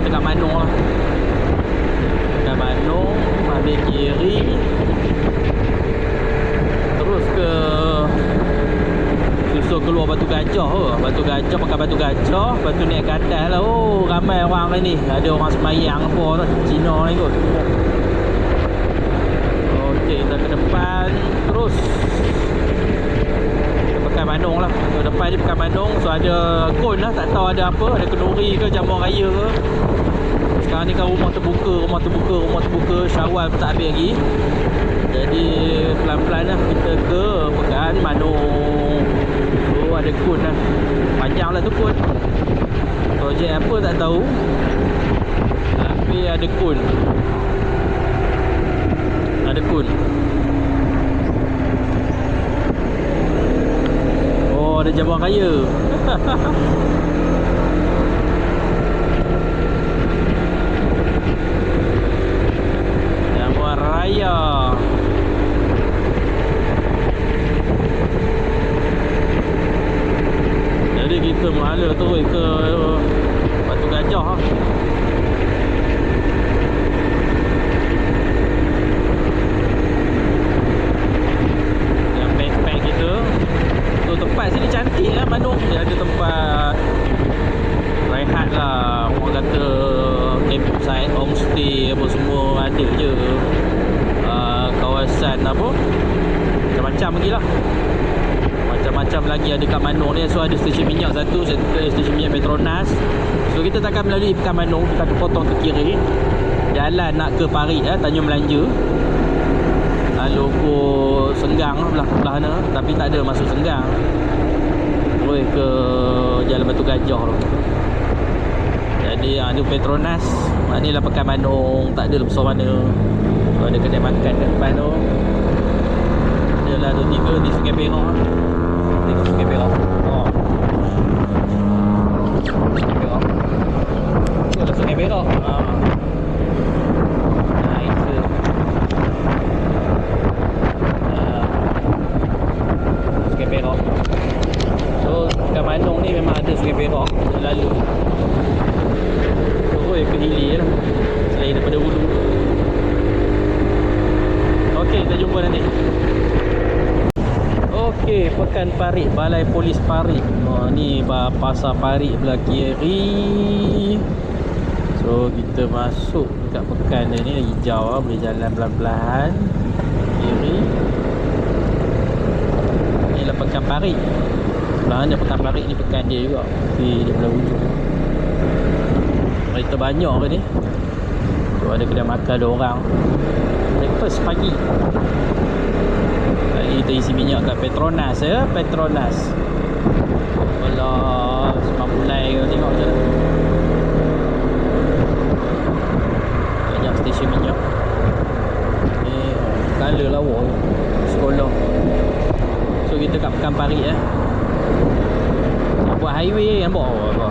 dekat Manong lah. Dekat Manong, ambil kiri, terus ke susul keluar Batu Gajah ke. Batu Gajah, pakai Batu Gajah, lepas tu naik ke atas lah. Oh, ramai orang ni. Ada orang semayang apa tu, Cina ni kot. Okey, kita ke depan terus. Pekan Manong lah. So, depan ni Pekan Manong. So ada kon lah, tak tahu ada apa. Ada kenduri ke, jamuan raya ke. Sekarang ni kan rumah terbuka. Syawal pun tak habis lagi. Jadi pelan-pelan lah kita ke Pekan Manong. So ada kon lah. Panjang lah tu kon. Projek apa tak tahu, tapi ada kon. Ada kon. Oh, ada jamuan raya. Jamuan raya. Jadi kita menghala terus ke Batu Gajah lah. Yang pack kita. So tempat sini cantik lah Manong. Dia ada tempat rehat lah. Orang kata campsite, homestay apa semua ada je. Kawasan apa, macam-macam lagi lah. Macam-macam lagi ada kat Manong ni. So ada stesen minyak satu, stesen minyak Petronas. So kita takkan melalui Pekan Manong, kita akan potong ke kiri, jalan nak ke Parit Tanjung Melanja. Logo Senggang belah mana, tapi tak ada masuk Senggang. Terus ke Jalan Batu Gajah tu. Jadi ada Petronas. Inilah Pekan Manong, tak ada besar mana. So, ada kedai makan kat depan tu. Adalah 2-3 di Sungai Perak. Tengok Sungai Perak. Oh. Sungai Perak. Itulah Sungai Perak. Nice. Sungai Perak. So Pekan Manong ni memang ada Sungai Perak yang lalu. Terus ke hilir lah, selain daripada hulu. Okey, kita jumpa nanti. Okey, Pekan Parit, Balai Polis Parit. Ni pasar Parit belah kiri. So kita masuk dekat pekan dia ni, hijau lah, boleh jalan pelan-pelan kiri. Inilah Pekan Parit. Sebenarnya Pekan Parit ni pekan dia juga, di belah hujung. Kereta banyak ke ni. So ada kedai makan ada orang. Breakfast pagi. Hari kita isi minyak kat Petronas ya, Petronas. Alah, semampunai kau tengok je. Banyak stesen minyak. Ni color lawa sekolah. So kita kat Pekan Parit ya. Buat highway nampak apa?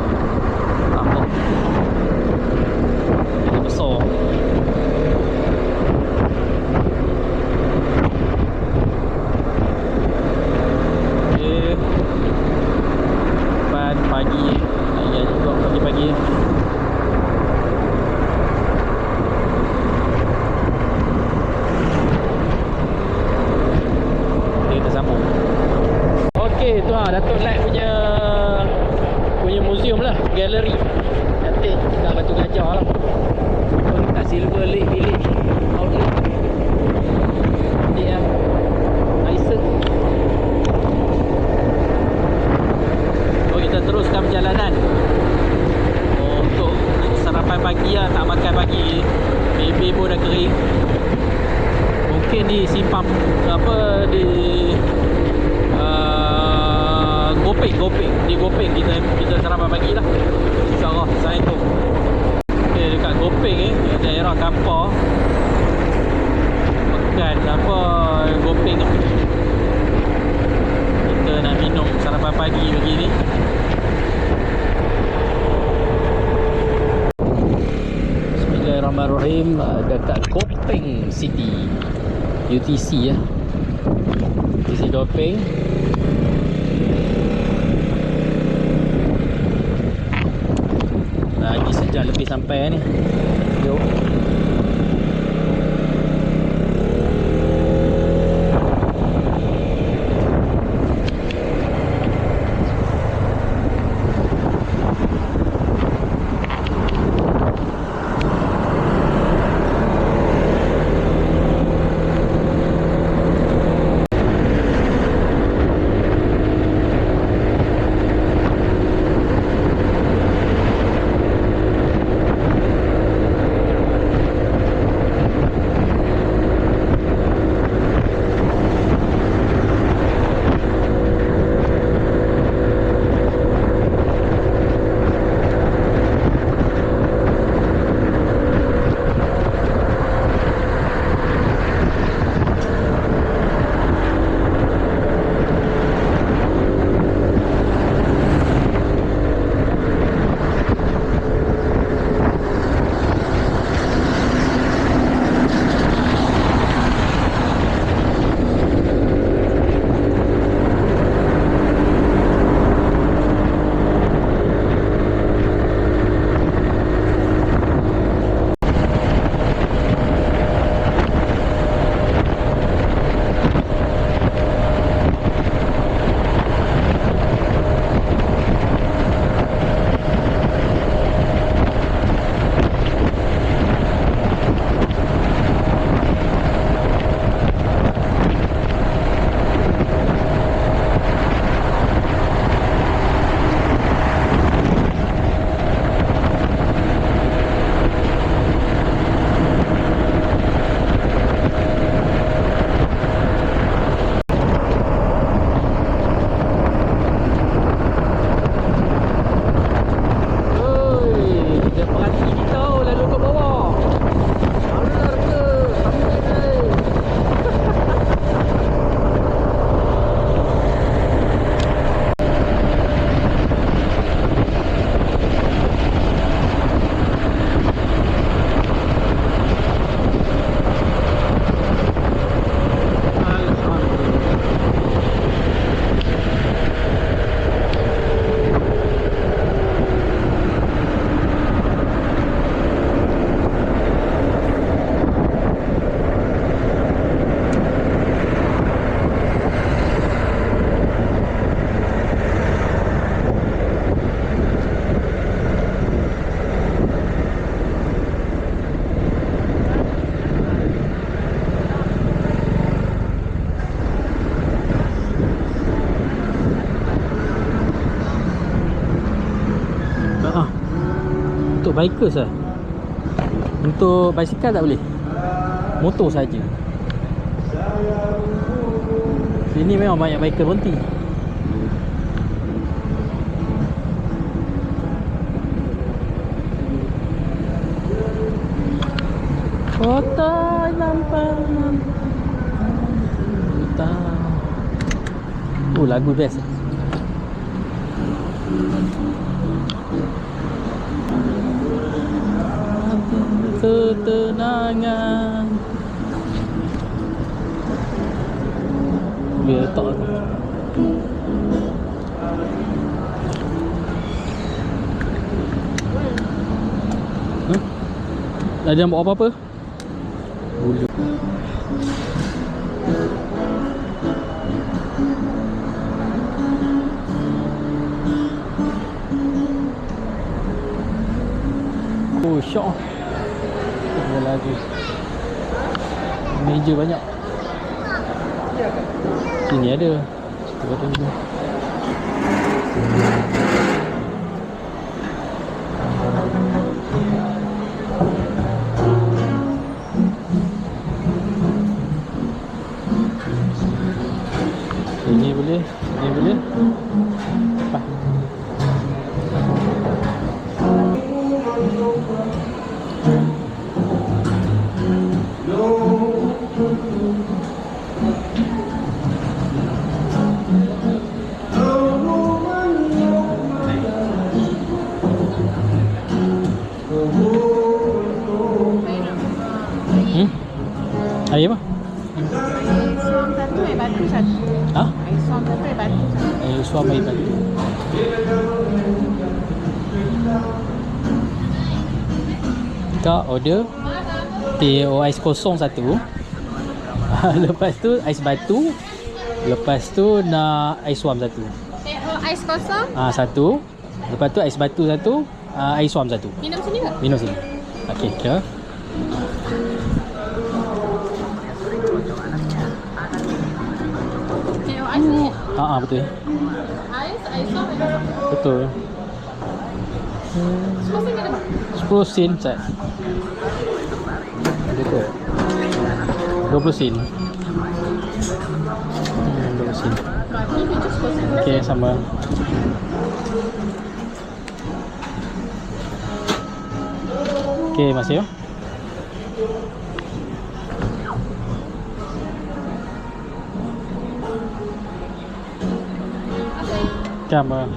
Apa? Ini besar. Pagi ya juga pagi-pagi. Kita sambung. Okey, tu Datuk Lat punya museum lah, galeri. Cantik kat Batu Gajah lah. Kat Silver Lake Village Outlet. Dia license. Kita teruskan perjalanan untuk sarapan pagi lah. Tak makan pagi, bibir pun dah kering. Mungkin di simpang apa, di Gopeng di Gopeng kita sarapan pagi lah, InsyaAllah. Assalamualaikum. Okay, dekat Gopeng ni, daerah Kampar Pekan apa Gopeng lah. Kita nak minum sarapan pagi begini. Bismillahirrahmanirrahim. Dekat Gopeng City, UTC ya, UTC Gopeng. Lagi sejam lebih sampai ni. Jom. Untuk bikers lah. Untuk basikal tak boleh. Motor saja. Sini memang banyak biker berhenti. Kota nampak. Oh, lagu best. Ketenangan. Biar letak. Ada yang buat apa-apa? Bulu. Oh, syok. Ada lagi. Meja banyak. Sini ada. Kita tunggu. Ini boleh, ini boleh. Apa? Air apa? Air suam satu, air batu satu. Ha? Air suam satu, air batu satu. Air suam, air batu. Kak order teh ais kosong satu. Lepas tu ais batu. Lepas tu nak ais suam satu. Ais kosong. Satu. Lepas tu ais batu satu. Ais suam satu. Minum sini ke? Minum sini. Okey, kira. Ais ni. Betul. Ais suam. Betul. Semua sini ada. 10 sen Ustaz. Betul. 20 sen. 20 sen. Okey, sama. Okey, masih ya. Sama.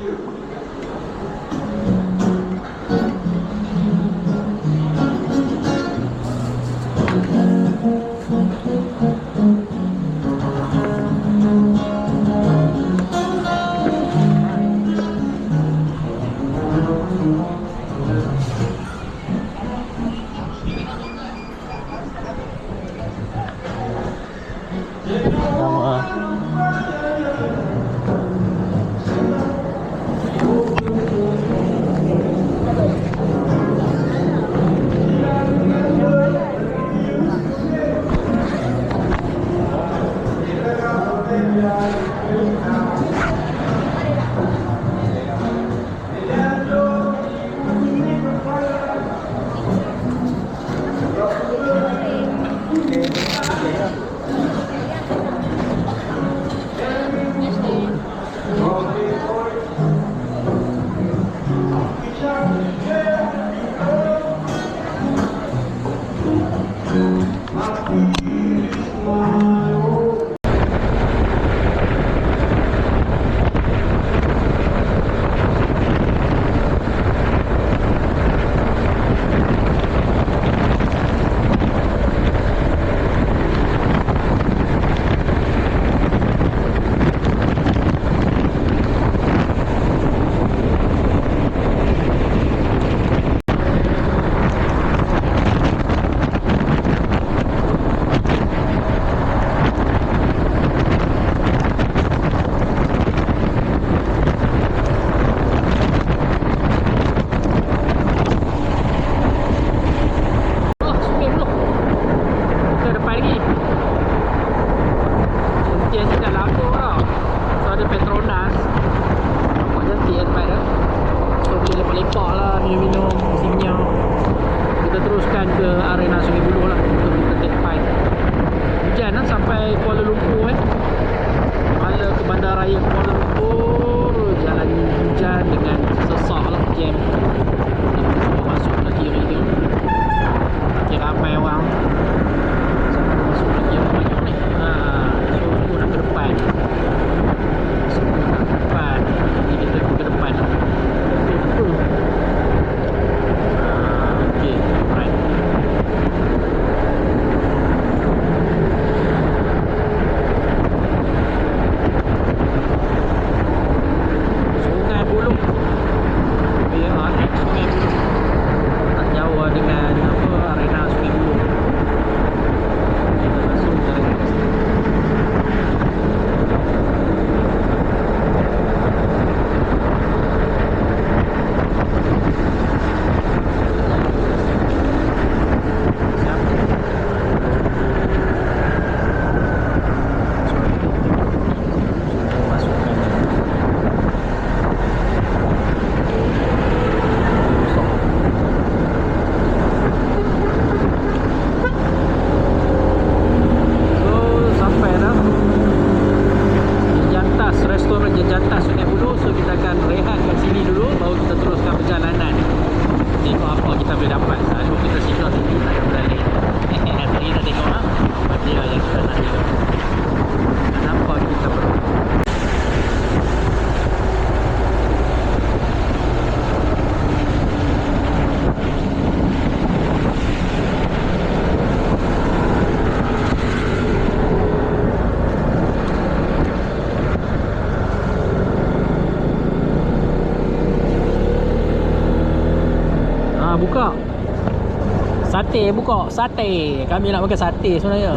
Sate buka. Sate. Kami nak makan sate sebenarnya.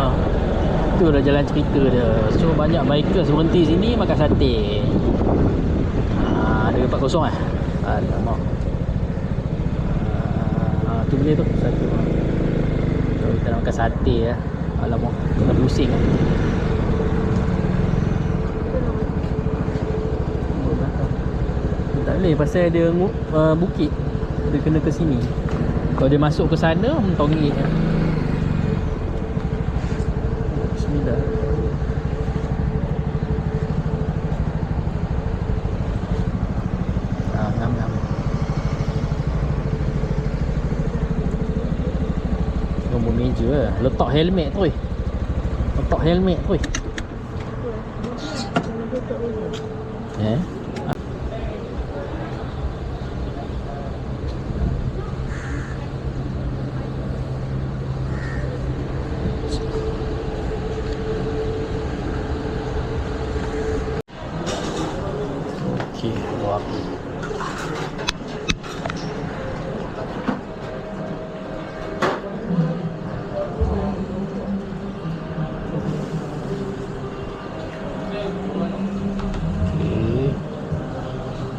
Itulah jalan cerita dia. So banyak bikers berhenti sini makan sate. Ada 40 eh? Alamak. Tu boleh tu satu. So kita nak makan sate ya. Alamak, kena pusing. Tak boleh pasal dia bukit. Dia kena ke sini. Kalau dia masuk ke sana mentongit. Bismillah. Ngam. Nombor meja lah. Letak helmet tu. Letak helmet tu.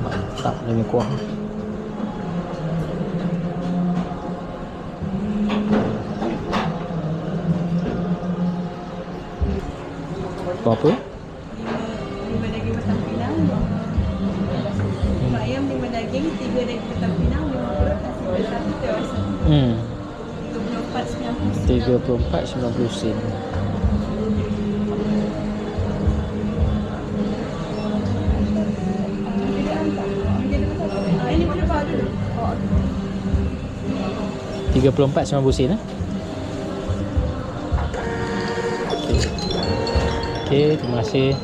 Mantap ni kuah. Apa? 5 daging batang pinang, 5 ayam, 5 daging, 3 daging batang pinang, 5 perut, nasi bersatu dewasa. 34.90 sen. Ini boleh bawa dulu. 34.90 sen. Okey, terima kasih.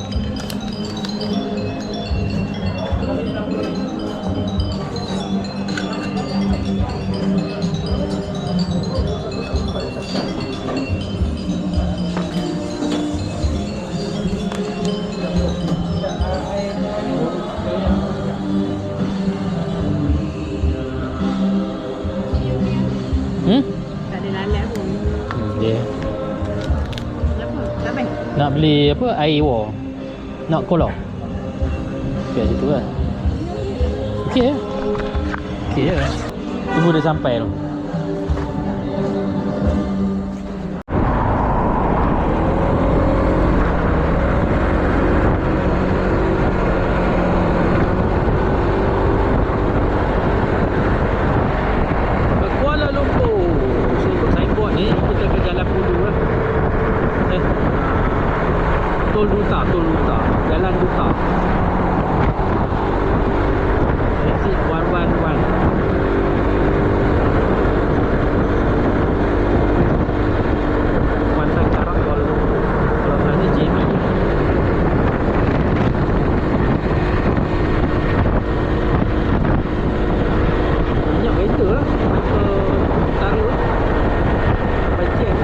Tak ada lalai pun. Dia Kenapa? Tak baik. nak beli apa? Air war. Nak kolak. Okey situ kan. Okey ya. Okey ya. Tunggu dia sampai tu. Kuala Lumpur. So ikut signboard ni kita ke Jalan Pudu lah. Tol Duta, Jalan Duta. Exit 111. Kuantan Karak Kuala Lumpur. Kalau sana JB. Banyak kereta lah. Utara. Bajian.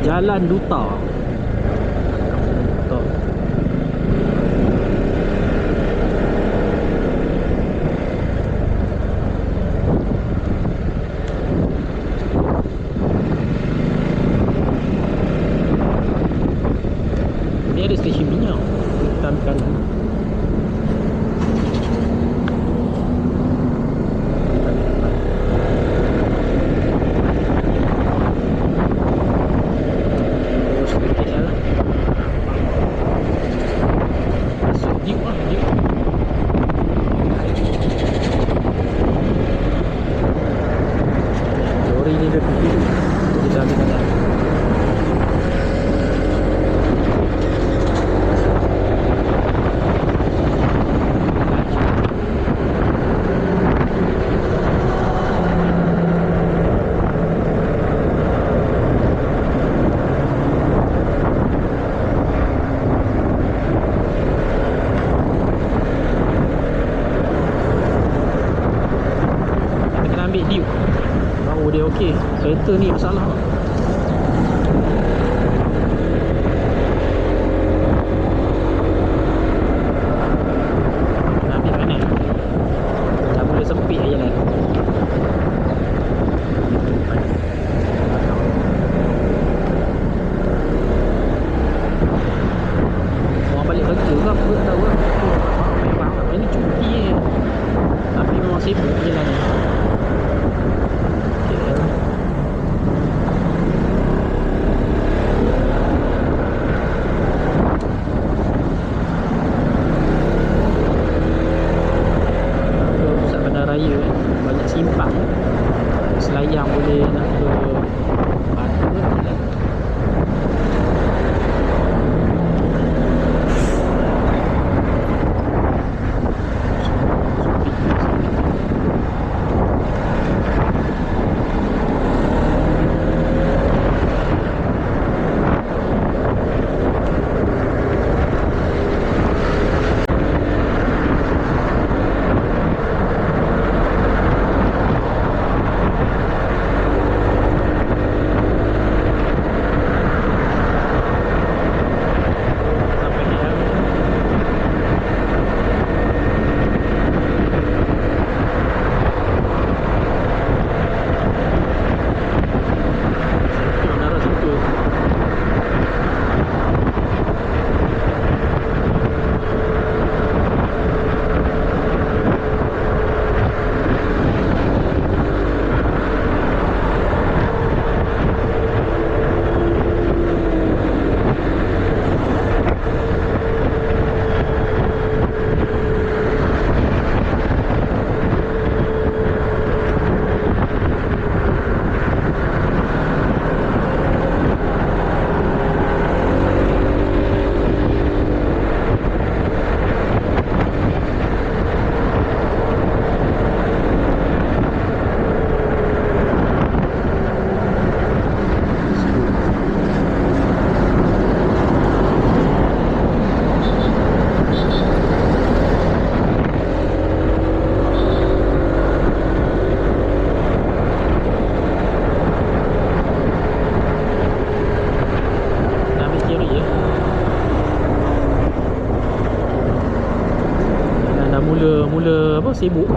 Jalan Duta. Duta. Ni ada stesen minyak. Kita ambil kanan. Baru dia okey. Kereta ni masalah. Nak ambil kanan. Dah boleh sempit je jalan. Orang balik kerja ke apa tak tahu lah. Memang ini cuti je. Tapi memang sibuk jalan ni. Raya banyak simpang, selayang boleh nak ke Batu ke. Mula apa sibuk.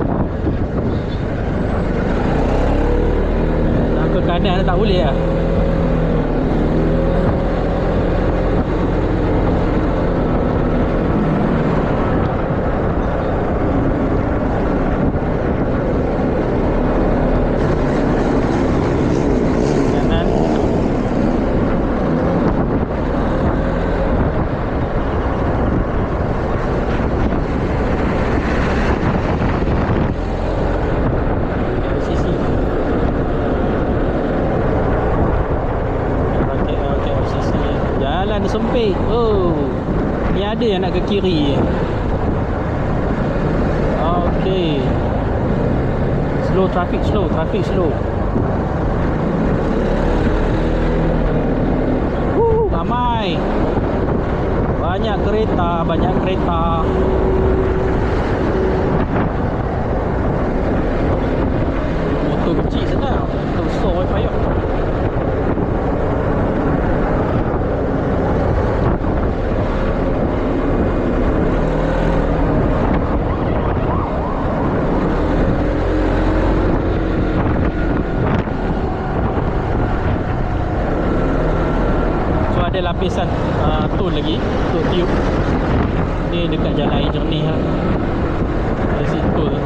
Nak ke kanan tak boleh lah. Sempit. Oh, ni ada yang nak ke kiri. Okey. Slow traffic, slow traffic, slow. Ramai. Banyak kereta, banyak kereta. Motor kecil sedap, motor besar payah. ada lapisan tol lagi untuk tiup. Ni dekat jalan air jernih lah. Dari situ tu.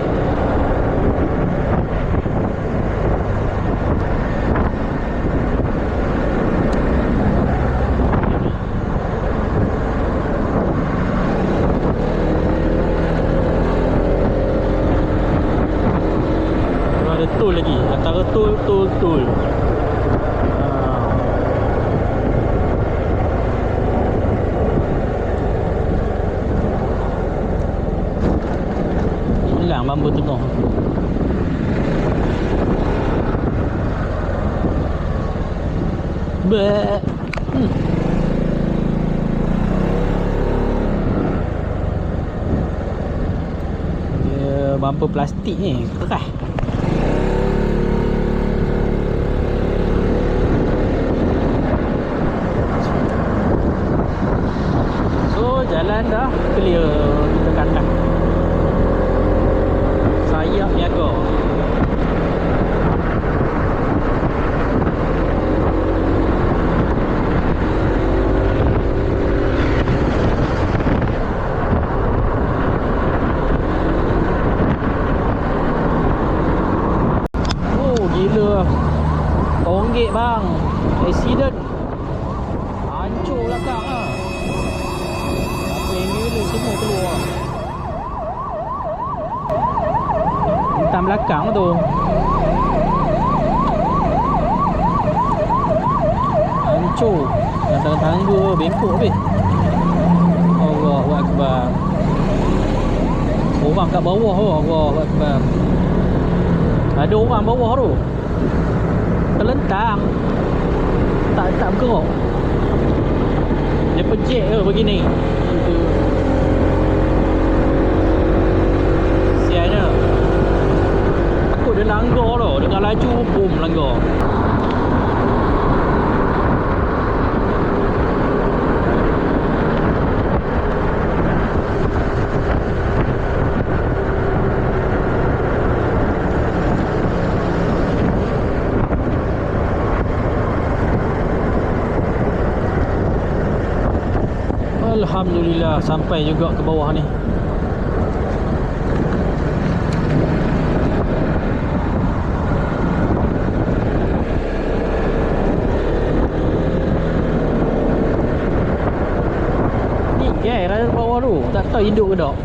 Ada tol lagi. Antara tol. Hilang bambu tengah. Dia bumper plastik ni keras. So jalan dah clear, kita kandang. Sayap niaga. Oh gila. RM1 bang. Accident. Hancur belakang ah. Apa yang gila semua keluar. Hitam belakang tu. Hancur. Antara tangga bengkok habis. Allahu Akbar. Orang kat bawah tu. Allahu Akbar. Ada orang bawah tu. Terlentang. Tak bergerak. Dia pejek ke begini. Sianya. Takut dia langgar tau. Dengan laju boom langgar. Alhamdulillah sampai juga ke bawah ni. Ni guys, raya bawah tu. Tak tahu hidup ke tak.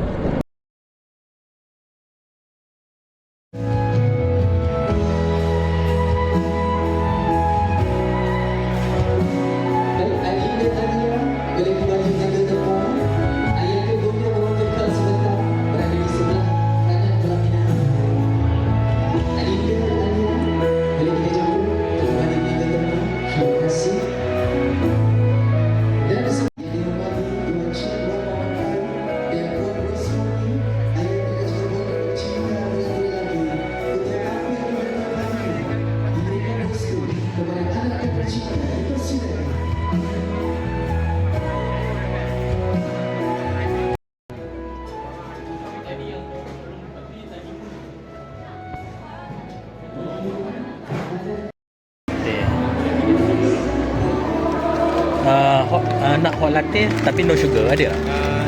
Nak hot latte tapi no sugar ada tak?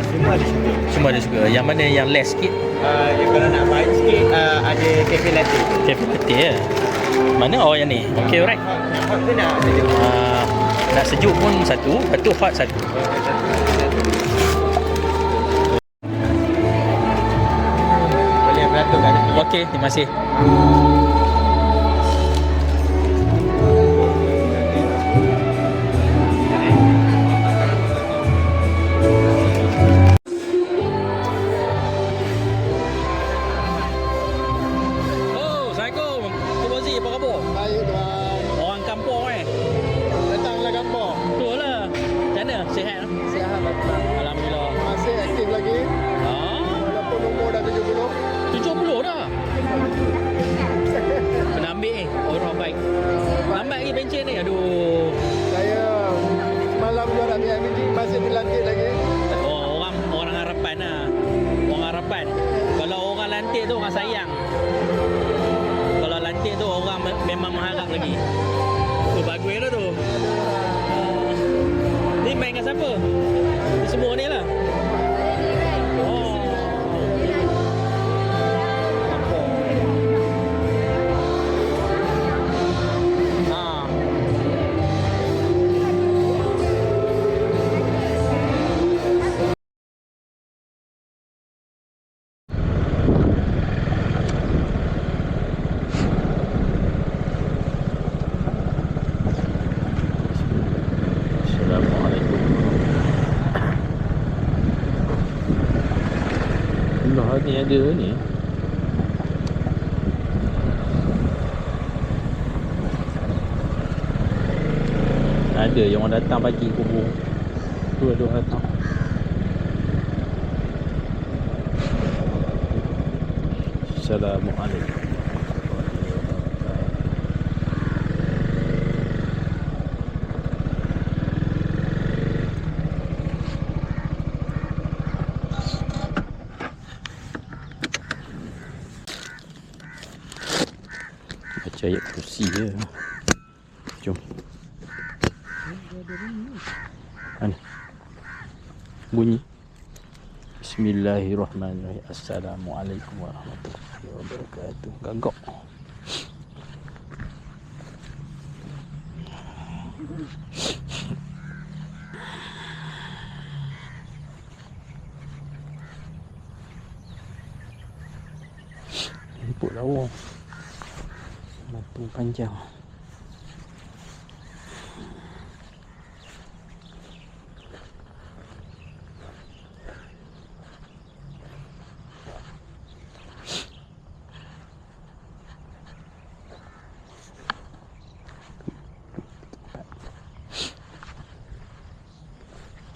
Semua ada sugar. Semua ada sugar. Yang mana yang less sikit? Yang kalau nak baik sikit ada cafe latte. Cafe latte ya. Mana? Oh yang ni. Okay, alright. Yang hot tu nak sejuk. Nak sejuk pun satu, lepas tu hot satu. Boleh beratur kat tepi. Okey, terima kasih. Memang mengharap lagi. Tu bagus dah tu. Assalamualaikum. Allah ni ada ni. Ada yang orang datang pagi kubur. Dua datang. Assalamualaikum. Baca ayat kursi je. Jom. Mana? Bunyi. Bismillahirrahmanirrahim. Assalamualaikum warahmatullahi wabarakatuh. Gagak. Empuk lawa. Batu panjang.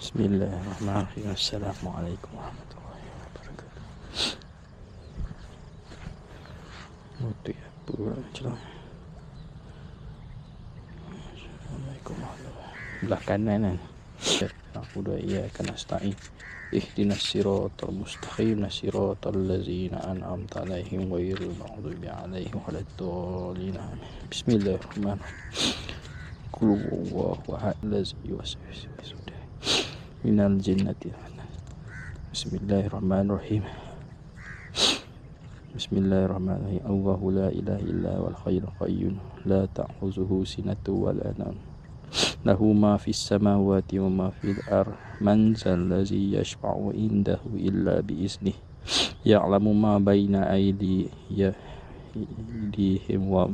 Bismillahirrahmanirrahim. Assalamualaikum warahmatullahi wabarakatuh. Itu ya, pura macam. Assalamualaikum warahmatullahi. Belah kanan kan. Aku doa iya akan nasta'in. Ihdinas siratal mustaqim, siratal ladzina an'amta 'alaihim ghairil maghdubi 'alaihim waladdallin. Bismillahirrahmanirrahim. Qul huwallahu ahad, allazi yuwaswisu fi suduri minal jinnati. Bismillahirrahmanirrahim. Bismillahirrahmanirrahim. Allahu la ilaha illa wal hayyul qayyum la ta'khuzuhu sinatun wa la nawm. Lahu ma fis samawati wa ma fil ardh. Man zal ladzi yashfa'u indahu illa bi iznihi. Ya'lamu ma baina aydihim wa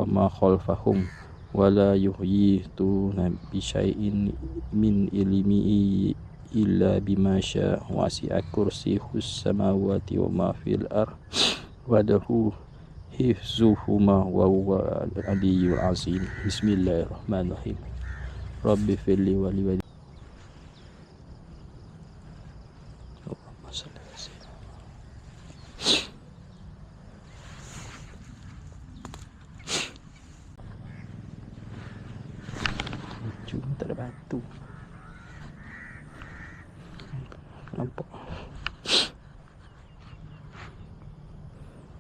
ma khalfahum. Wala yuhyituna bi syai'in min ilmihi illa bima syaa. Wasi'a kursiyyuhus samawati wa ma fil ardh wa lahu hifzuhuma wa huwa al-'aliyyul 'azim. Bismillahirrahmanirrahim. Rabbi firli wa li walidayya. Allahumma shalli ala sayyidina. Cuma tak ada batu. Nampak.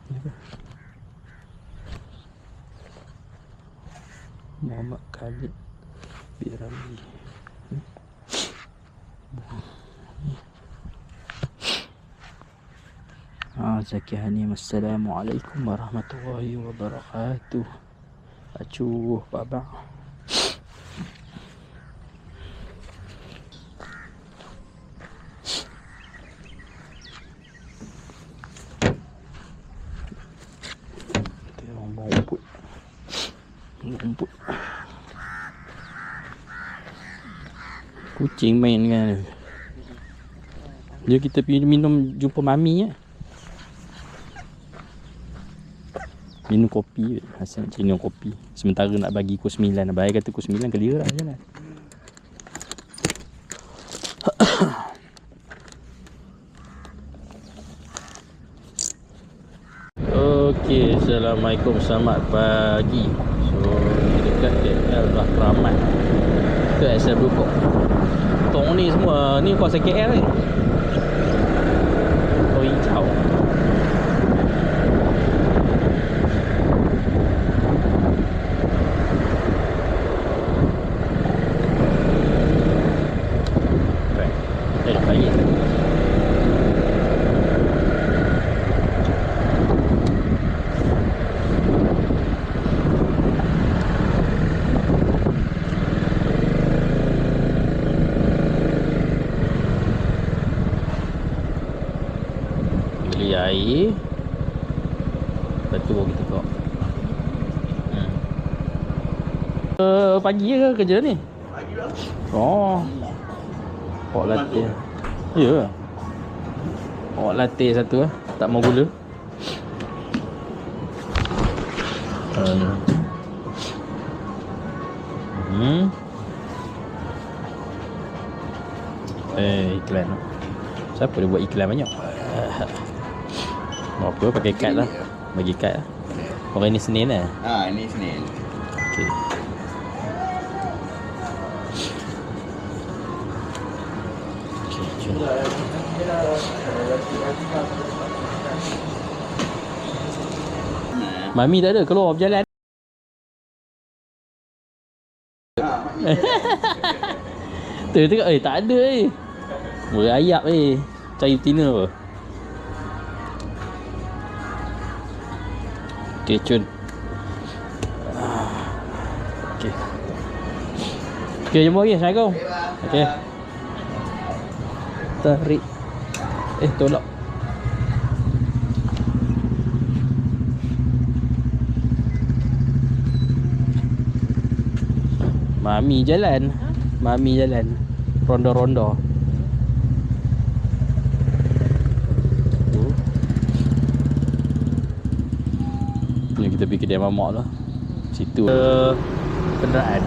Ni apa? Muhammad Khalid Birami. Zaki Hanim. Assalamualaikum warahmatullahi wabarakatuh. Acuh baba. Rumput. Kucing main kan. Jom kita pergi minum, jumpa mami ya. Minum kopi. Hasil minum kopi. Sementara nak bagi pukul 9. Abang kata pukul 9 kali lah je lah. Okey, Assalamualaikum, selamat pagi. So, ni dekat KL Bah Rahmat. Ke SL Blue. Tong ni semua, ni kawasan KL ni. Oh, hijau. Pagi. Beli air. Lepas tu kita tengok. Pagi Pagi ke kerja ni? lah Oh. Hot latte. Ya. Hot latte satu lah. Tak mau gula. Iklan. Siapa dia buat iklan banyak? Apa pakai kad lah. Bagi kad lah. Orang ni Senin lah. Ini Senin. Okey. Mami tak ada keluar berjalan. Tu tengok tak ada Merayap cari betina apa. Okey cun. Okey. Okey jumpa lagi. Assalamualaikum. Okey. Tarik. Tolak. Mami jalan. Mami jalan. Ronda-ronda. Ni kita pergi kedai mamak lah. Situ kenderaan.